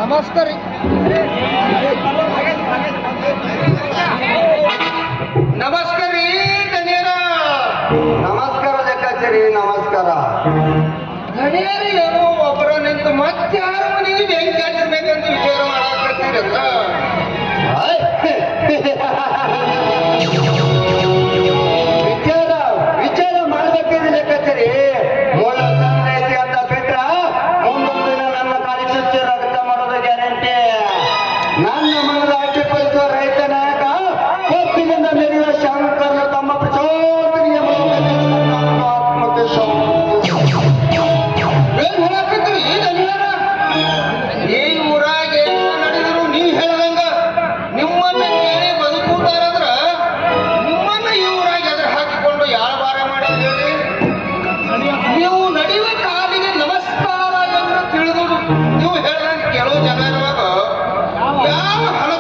ನಮಸ್ಕಾರ ನಮಸ್ಕಾರ ರೀ ಗಣ್ಯರ. ನಮಸ್ಕಾರ ಲೆಕ್ಕಾಚಾರಿ, ನಮಸ್ಕಾರ. ಗಣ್ಯರು ಏನೋ ಒಬ್ಬರ ನಿಂತು ಮತ್ತೆ ಯಾರ ಮನೆಗೆ ಬೆಂಕಿ ಹಚ್ಚಬೇಕಂತ ವಿಚಾರ ಮಾಡಕತ್ತೀರಲ್ಲ. ವಿಚಾರ ಮಾಡ್ಬೇಕಿದ್ರೆ ಲೆಕ್ಕಾಚಾರಿ, ಮೂಲ ಸಂದೇಶ ಅಂತ ಬಿಟ್ರ ಮುಂದೊಂದು ದಿನ ನನ್ನ ಕಾರ್ಯಸೂಚಿ ರಕ್ತ ಮಾಡೋದು ಗ್ಯಾರಂಟಿ. ನನ್ನ ಮನದ ಅಡ್ಡಿಪಡಿಸುವ ರೈತ ನಾಯಕ ಕೊಪ್ಪಿನಿಂದ ಮೆರೆಯುವ ಶಂಕರನ ತಮ್ಮ ಪ್ರಚೋದನೆಯ ಏನ್ ಹೇಳಕತ್ತೀರಿ ಗಣ್ಯರ? ಈ ಊರಾಗ ಏನು ನಡೆದ್ರು ನೀವ್ ಹೇಳ್ದಂಗ ನಿಮ್ಮನ್ನ ಕೇಳಿ ಬದುಕುದಾರಂದ್ರ ನಿಮ್ಮನ್ನ ಈ ಊರಾಗ ಎದುರು ಹಾಕಿಕೊಂಡು ಯಾರ ಬಾರ ಮಾಡಿ ಹೇಳಿ. ನೀವು ನಡೆಯುವ ಕಾಲಿಗೆ ನಮಸ್ಕಾರ ಎಂದು ತಿಳಿದು ನೀವು ಹೇಳ್ದಂಗೆ ಕೆಲವು ಜನ ಇರುವಾಗ ಯಾವ ಹಣ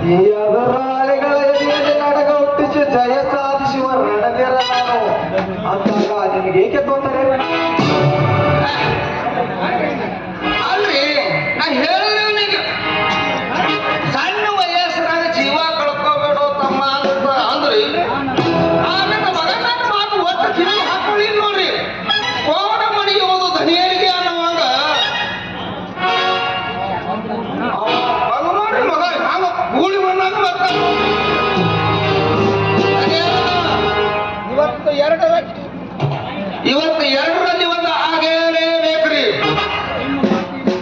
ಈ ಎದುರಾಳಿಗಳ ಎದೆಯಲ್ಲಿ ನಡಗ ಹುಟ್ಟಿಸಿ ಜಯ ಸಾಧಿಸುವ ರಣವೀರ ನಾನು ಅಂದಾಗ ನಿನಗೇಕೆ ತೊಂದರೆ? ಅಲ್ರಿ ನಾ ಹೇಳಿದವನಿಗೆ ಸಣ್ಣ ವಯಸ್ಸಿನಾಗ ಜೀವ ಕಳ್ಕೋಬೇಡ ತಮ್ಮ ಅಂತ ಅಂದ್ರಿ ಆಮೇಲೆ ಮಗ ನನ್ನ ಮಾತು ಒಟ್ಟು ಕಿವಿ ಹಾಕೊಳ್ಳಿ ನೋಡ್ರಿ ಕೋಣ ಮಣಿಯುವುದು ಧನಿಯರಿಗೆ ಅನ್ನುವಾಗ ಮಗ ನೋಡ್ರಿ ಮಗ ಹಂಗ ಗೂಳಿ ಮಣ್ಣಾಗ ಬರ್ತಾನೆ ಇವತ್ತು ಎರಡರಲ್ಲಿ ಒಂದು ಆಗೇಲೇಬೇಕ್ರಿ.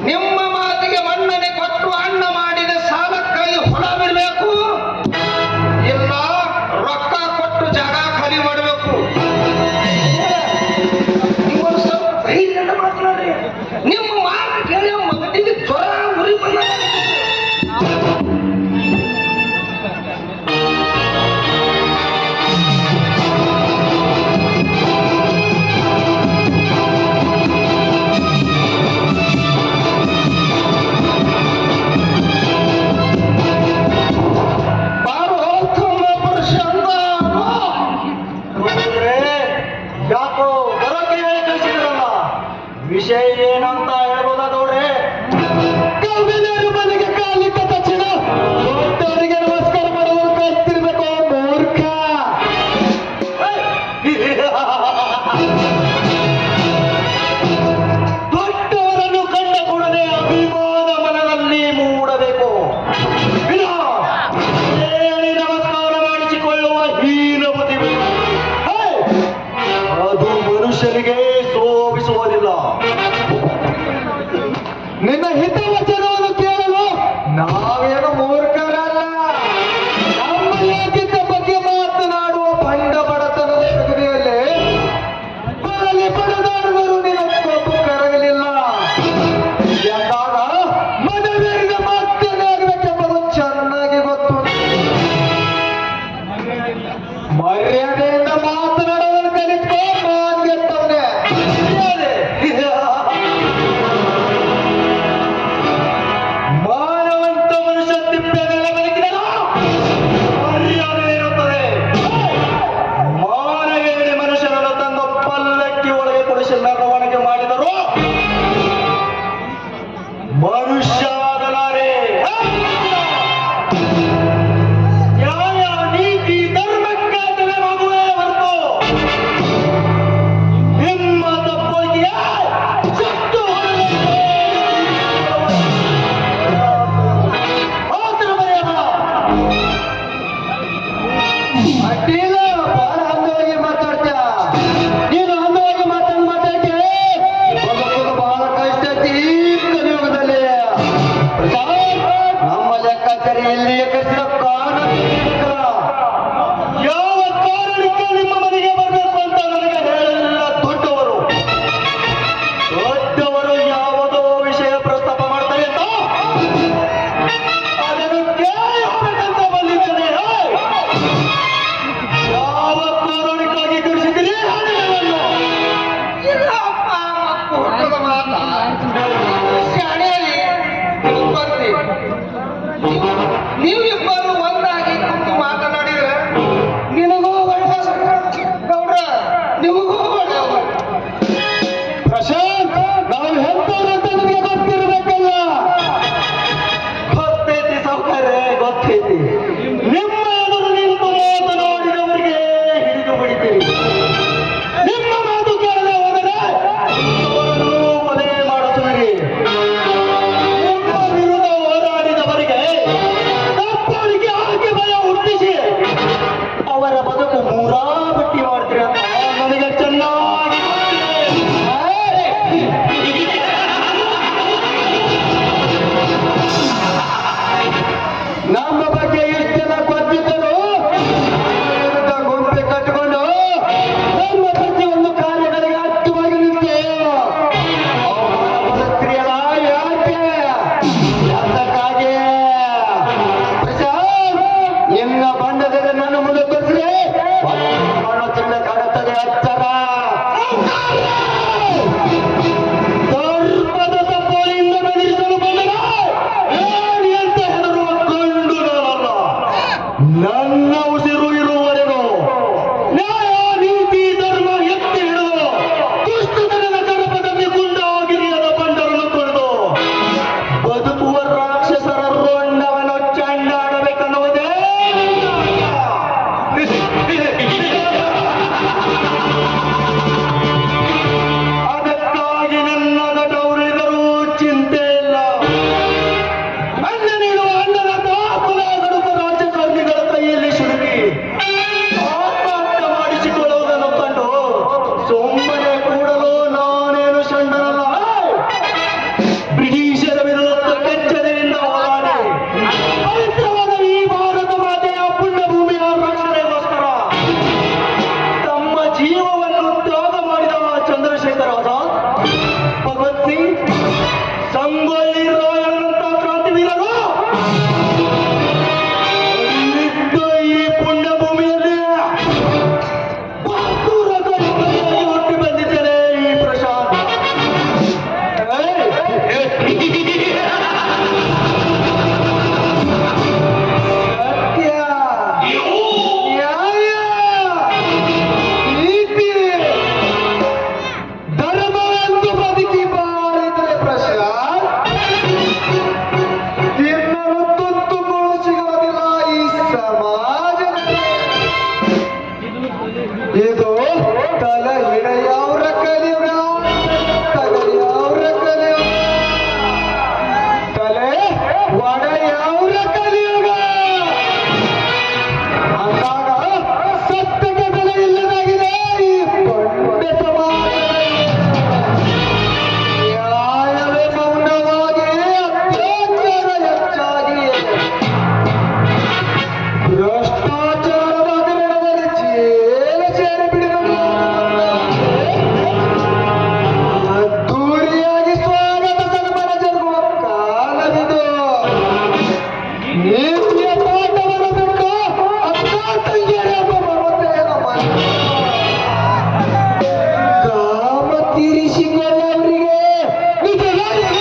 ನಿಮ್ಮ ಮಾತಿಗೆ ಮನ್ನಣೆ ಕೊಟ್ಟು ಅಣ್ಣ ಮಾಡಿದ ಸಾಲಕ್ಕಾಗಿ ಹೊಲ ಬಿಡಬೇಕು, ಇಲ್ಲ ರೊಕ್ಕ ಕೊಟ್ಟು ಜಾಗ ಖಾಲಿ ಮಾಡಬೇಕು. ನೀವು ಸ್ವಲ್ಪ ಧೈರ್ಯದಿಂದ ಮಾತನಾಡ್ರಿ. ನಿಮ್ಮ ಮಾತು ಕೇಳಿ ಮಗನಿಗೆ ಜ್ವರ ಉರಿ ಬಂದ ಯಾಕೋ ಬರೋಕೆ ಹೇಳಿ ಕಳಿಸಿದ್ರಲ್ಲ, ವಿಷಯ ಏನಂತ ಹೇಳ್ಬೋದ ನೋಡ್ರಿ. ಕವಿನರು ಮನೆಗೆ ಕಾಲಿಟ್ಟ ತಕ್ಷಣ ದೊಡ್ಡವರಿಗೆ ನಮಸ್ಕಾರ ಮಾಡುವುದು ಕಲ್ತಿರ್ಬೇಕು ಮೂರ್ಖ. ದೊಡ್ಡವರನ್ನು ಕಂಡ ಕೂಡಲೇ ಅಭಿಮಾನ ಮನದಲ್ಲಿ ಮೂಡಬೇಕು. ಹೇಳಿ ನಮಸ್ಕಾರ ಮಾಡಿಸಿಕೊಳ್ಳುವ ಹೀನ ಬುದ್ಧಿ ಅದು ಮನುಷ್ಯನಿಗೆ ಶೋಭಿಸುವುದಿಲ್ಲ. ನಿನ್ನ ಹಿತವಚನವನ್ನು ಕೇಳಲು ನಾವೇನು ಮೂರ್ಖರಲ್ಲ. ನಮ್ಮ ಯೋಗ್ಯತೆ ಬಗ್ಗೆ ಮಾತನಾಡುವ ಬಂಡ ಬಡತನದ ಜಗದಿಯಲ್ಲಿ ಬರಲಿ ಬಡದಾಡಿದರೂ ನಿನ್ನ ಕೋಪ ಕರಗಲಿಲ್ಲ ಎಂದಾಗ ಮನವೇರಿದ ಮಾತನಾಗಬೇಕೆಂಬುದು ಚೆನ್ನಾಗಿ ಗೊತ್ತು. ಮರ್ಯಾದೆಯಿಂದ ಮಾತನಾಡೋದನ್ನು ಕಲಿತ್ಕೋ ಮಾನ್ಗೆಟ್ಟವನೇ. ಮಾನವಂತ ಮನುಷ್ಯ ತಿಪ್ಪೆನೆಲ್ಲ ಬದುಕಿದನು ಮರ್ಯಾದೆ ಇರುತ್ತದೆ. ಮಾನವೇಳಿ ಮನುಷ್ಯನನ್ನು ತಂದು ಪಲ್ಲಕ್ಕಿ ಒಳಗೆ ಕುಡಿಸಿ ಮೆರವಣಿಗೆ ಮಾಡಿದರು ಮನುಷ್ಯ ಆಗಲಾರೆ. ನ್ಯಾಯ ನೀತಿ ಧರ್ಮಕ್ಕೆ ತಲೆಮಾಗುವೆ ಹೊರತು ನಿಮ್ಮ ತಪ್ಪೊಳಗೆ ಸತ್ತು ಮಾತ್ರ ಬರೆಯಬೇಡ. ಅಡ್ಡಿಲ್ಲ, ಬಹಳ ಅಂದವಾಗಿ ಮಾತಾಡ್ತೀಯ ನೀನು. ಅಂದವಾಗಿ ಮಾತಾಡಕ್ಕೆ ಬದುಕೋದು ಬಹಳ ಕಷ್ಟ ಐತಿ ಈ ಕಲಿಯುಗದಲ್ಲಿ. ನಮ್ಮ ಲೆಕ್ಕಾಚಾರ ಎಲ್ಲಿಯೇ ಕಲಿಸಿದ ಕಾರಣ ಯಾವ ಕಾರಣಕ್ಕೆ ನಿಮ್ಮ ಮನೆಗೆ ಬರಬೇಕು ಅಂತ ನನಗೆ ಹೇಳಲಿಲ್ಲ. ದೊಡ್ಡವರು ಯಾವುದೋ ವಿಷಯ ಪ್ರಸ್ತಾಪ ಮಾಡ್ತಾರೆ ಅಂತ ಅದನ್ನು ಕೇಳಿ ಹೋಗ್ಬೇಕಂತ ಬಂದಿದ್ದೇನೆ. ಯಾವ ಕಾರಣಕ್ಕಾಗಿ ಕಳಿಸಿದ್ದೀರಿ ಇಲ್ಲ ಅಪ್ಪ ಮಕ್ಕಳು ಹುಟ್ಟದ ಮಾತ ಶಾಣೆಯಲ್ಲಿ ಬರ್ತೀವಿ. ನೀವು ಯಾವ ಕಲಿಯುಗ ಅಂದಾಗ ಸತ್ಯಕ್ಕೆ ಬೆಲೆ ಇಲ್ಲದಾಗಿದೆ ಈ ಪಂಡೆ ಸಮಾಜ. ನ್ಯಾಯವೇ ಮೌನವಾಗಿ ಅತ್ಯಾಚಾರ ಹೆಚ್ಚಾಗಿ ಭ್ರಷ್ಟಾಚಾರದ ಹಗರಣದಲ್ಲಿ ಜೇಲ ಸೇರಿ ಬಿಡುವುದು ಅದ್ದೂರಿಯಾಗಿ ಸ್ವಾಗತ ಸನ್ಮಾನ ಜರುಗುವ ಕಾಲವಿದು. ನೀತಿಯ ಪಾಠವನ್ನು ಬಿಟ್ಟು ಅಕ್ಕ ತಂಗಿಯರ ಮಮತೆಯನ್ನು ಕಾಮ ತೀರಿಸಿಕೊಳ್ಳವರಿಗೆ ನಿಜವೆಂದು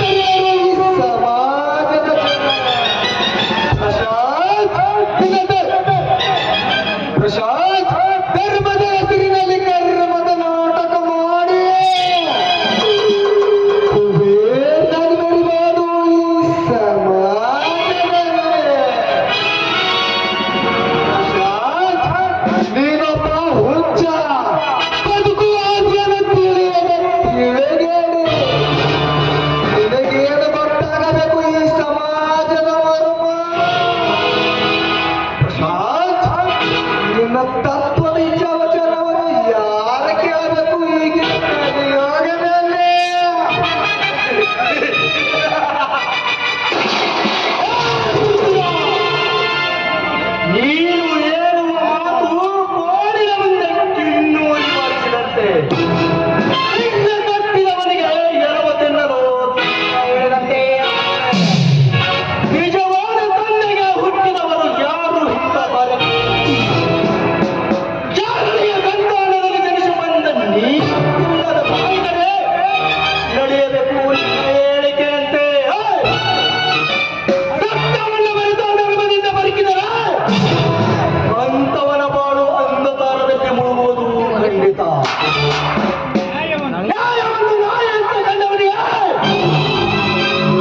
ಕರೆಯಲು ಈ ಸಮಾಜದ ಪ್ರಶಾಂತ್ ಧರ್ಮದ ಹೆಸರಿನಲ್ಲಿ ಕರ್ಮದ ನಾಟಕ ಮಾಡಿ ಕುಬೇರನಾಗಬಹುದು ಈ ಸಮಾಜದಲ್ಲಿ. ಪ್ರಶಾಂತ್ ನೀನೊಬ್ಬ ಹುಚ್ಚ ಬದುಕುವ ಆದ್ಯನ ತಿಳಿಯದ ತಿಳಿಗೇಡಿ. ನಿನಗೇನು ಗೊತ್ತಾಗಬೇಕು ಈ ಸಮಾಜದ ಮರ್ಮ? ನಿನ್ನ ತತ್ವ ನಿಜ ವಚನವನ್ನು ಯಾರ ಕೇಳಬೇಕು ಈಗಿನ ಕಲಿಯುಗದಲ್ಲಿ? ನೀನು ಹೇಳುವ ಮಾತು ಕೋಡಿನ ಮುಂದೆ ಕಿಣ್ಣು ನಿವಾರಿಸಿದಂತೆ ಕಟ್ಟಿದವನಿಗೆ ಎಳವ ತಿನ್ನಲು ಹೇಳಿದಂತೆ ನಿಜವಾದ ತಂದೆಗೆ ಹುಟ್ಟಿದವರು ಯಾರು ಇಂಥ ಜಾತಿಯ ಸಂತಾನದಲ್ಲಿ ಜನಿಸಿ ಬಂದ ನೀಲ್ಲದ ಬಾಯಿದರೆ ನಡೆಯಬೇಕು ಹೇಳಿಕೆಯಂತೆ ಸತ್ಯವನ್ನು ಬರೆದು ಧರ್ಮದಿಂದ ಬದುಕಿದರೆ ಅಂತವನ ಬಾಳು ಅಂಧಕಾರದಲ್ಲಿ ಮುಳುಗುವುದು ಖಂಡಿತ. ನ್ಯಾಯವನ್ನು ನ್ಯಾಯ ಅಂತ ಕಂಡವನಿಗೆ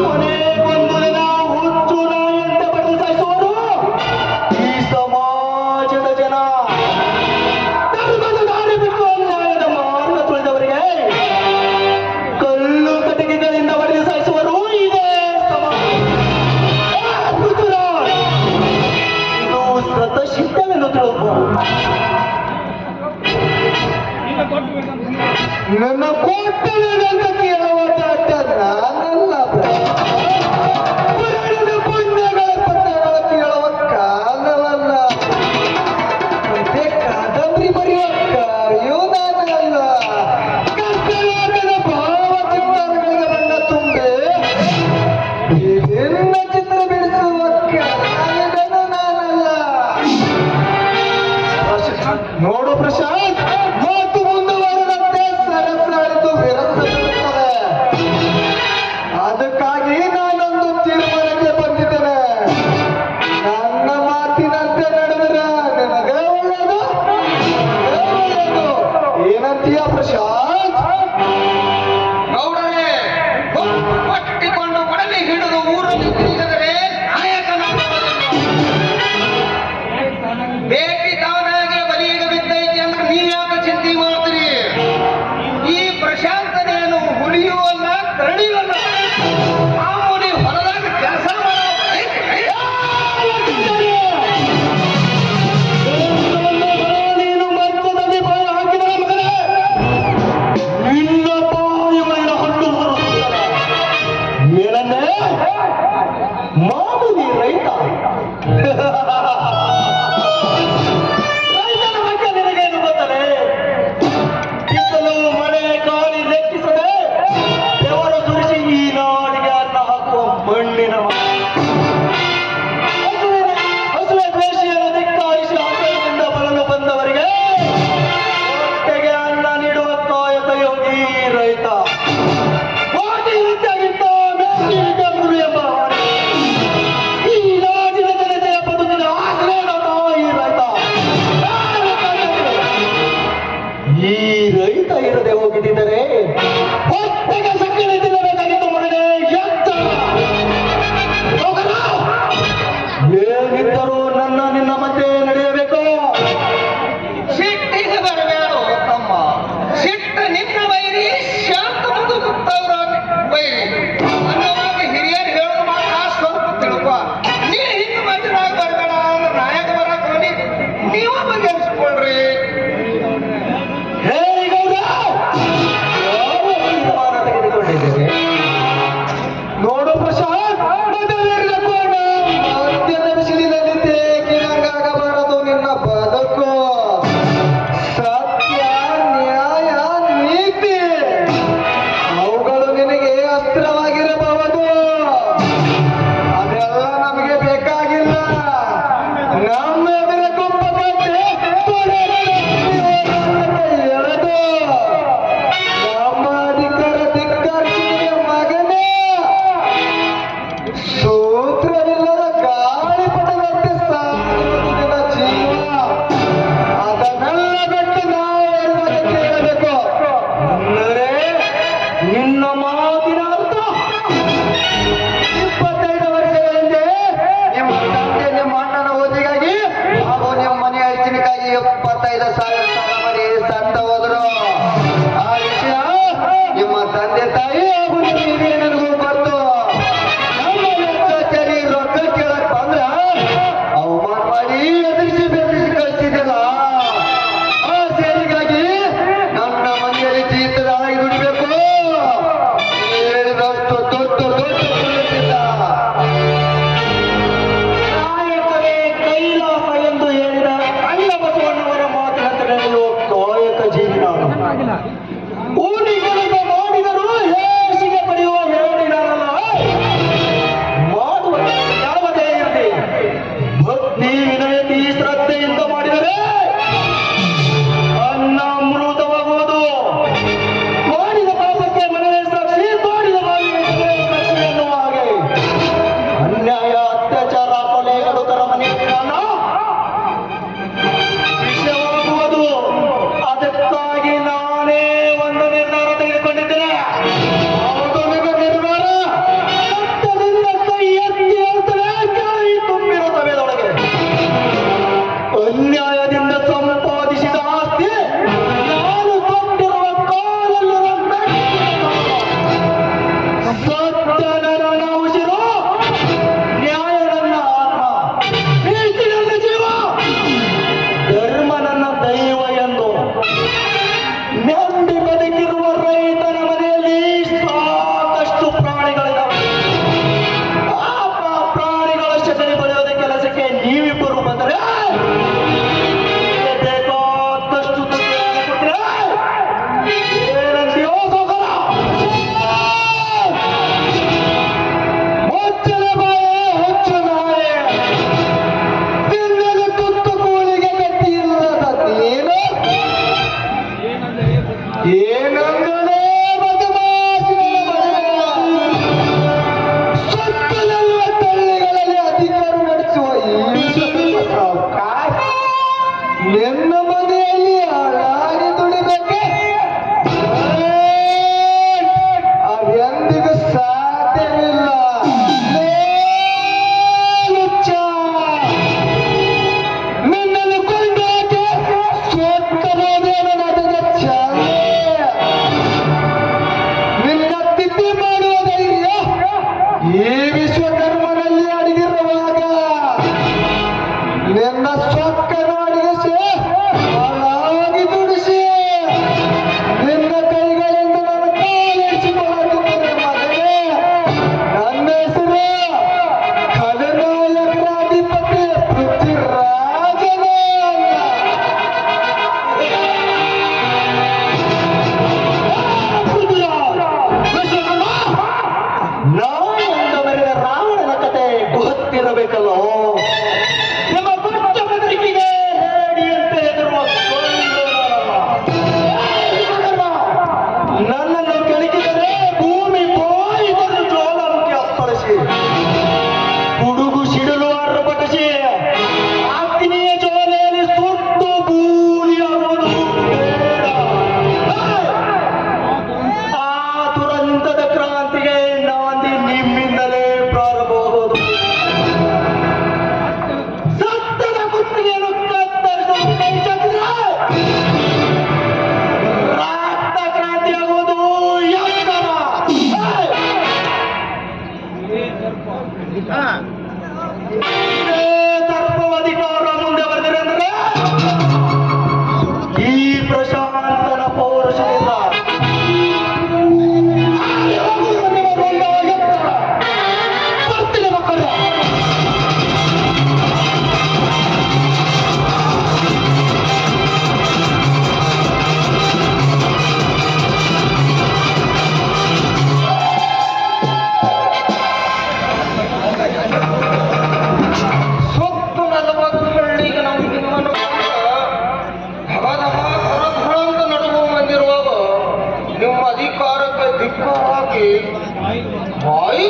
ಕೊನೆಗೊಂದು ದಿನ ಹುಚ್ಚು ನಾಯಿಯಂತೆ ಬಡಿದು ಸಾಯಿಸುವರು ಈ ಸಮಾಜದ ಜನ. ಧರ್ಮದ ದಾರಿ ಬಿಟ್ಟು ಅನ್ಯಾಯದ ಮಾರ್ಗ ತುಳಿದವರಿಗೆ ಕಲ್ಲು ಕಟ್ಟಿಗೆಗಳಿಂದ ಬಡಿದು ಸಾಯಿಸುವರು ಇದೇ ಸಮಾಜ. ಇದು ಸ್ವತಃಸಿದ್ಧವೆಂದು ತಿಳಿಯಬಹುದು. ನನ್ನ ಕೊಟ್ಟವೇನಂತ ಕೇಳುವ ದಾಟ ನಾನಲ್ಲ. ಪುರಾಣದ ಪುಣ್ಯಗಳ ಪದ್ಯಗಳ ಕೇಳುವ ಕಾಲವಲ್ಲ. ಮತ್ತೆ ಕಾದಂಬರಿ ಬರೆಯುವ ಕಾವ್ಯವೂ ನಾನಲ್ಲ. ಕರ್ತವ್ಯದ ಭಾವಚಿತ್ರಗಳಿಗೆ ಬಣ್ಣ ತುಂಬಿ ವಿಭಿನ್ನ ಚಿತ್ರ ಬಿಡಿಸುವ ಕಲಾವಿದನು ನಾನಲ್ಲ. ನೋಡು ಪ್ರಶಾಂತ್, ಮಾತು ಮುಂದುವರೆದಂತೆ ಸರಸಾಡಿತು ವಿರಸ ಬೀಳುತ್ತದೆ. ಹೋಗಿರಬೇಕಲ್ಲ. ನಿಮ್ಮ ಗುಪ್ತ ಬೆದರಿಕೆಗೆ ಹೇಡಿಯಂತೆ ಹೆದರುವ ನನ್ನನ್ನು ಕೆಣಕಿದರೆ ಭೂಮಿ ಬಾಯಿದರು ಜ್ವಾಲಾಮುಖಿ ಅಪ್ಪಳಿಸಿ ಗುಡುಗು ಸಿಡಿಲು ಅರ್ಪಟಿಸಿ ಅಗ್ನಿಯ ಜ್ವಾಲೆಯಲ್ಲಿ ಸುಟ್ಟು ಬೂದಿಯಾಗುವುದು ಬೇಡ. ಆ ದುರಂತದ ಕ್ರಾಂತಿಗೆ ನಾಂದಿ ನಿಮ್ಮಿಂದಲೇ ಪ್ರಾರಂಭವಾಗುವುದು. ಸತ್ತದ ಕುತ್ತಿಗೆಯನ್ನು ಕತ್ತರಿಸುವ ಕೈ ಚಾಚಿದರೆ ರಕ್ತ ಕ್ರಾಂತಿಯಾಗುವುದು ಎತ್ತರ. ತರ್ಪವಾಧಿಕಾರ ಮುಂದೆ ಬರ್ತಾರೆ ಅಂದ್ರೆ ಈ ಪ್ರಶಾಂತನ ಪೌರುಷದಿಂದ ಬರ್ತೀನಿ ಮಕ್ಕಳ. ಸೊತ್ತು 40 ಹಳ್ಳಿಗೆ ನಾವು ನಿಮ್ಮನ್ನು ಅಂತ ನಡುವು ಬಂದಿರುವಾಗ ನಿಮ್ಮ ಅಧಿಕಾರಕ್ಕೆ ದಿಕ್ಕು ಹಾಕಿ ಬಾಯಿ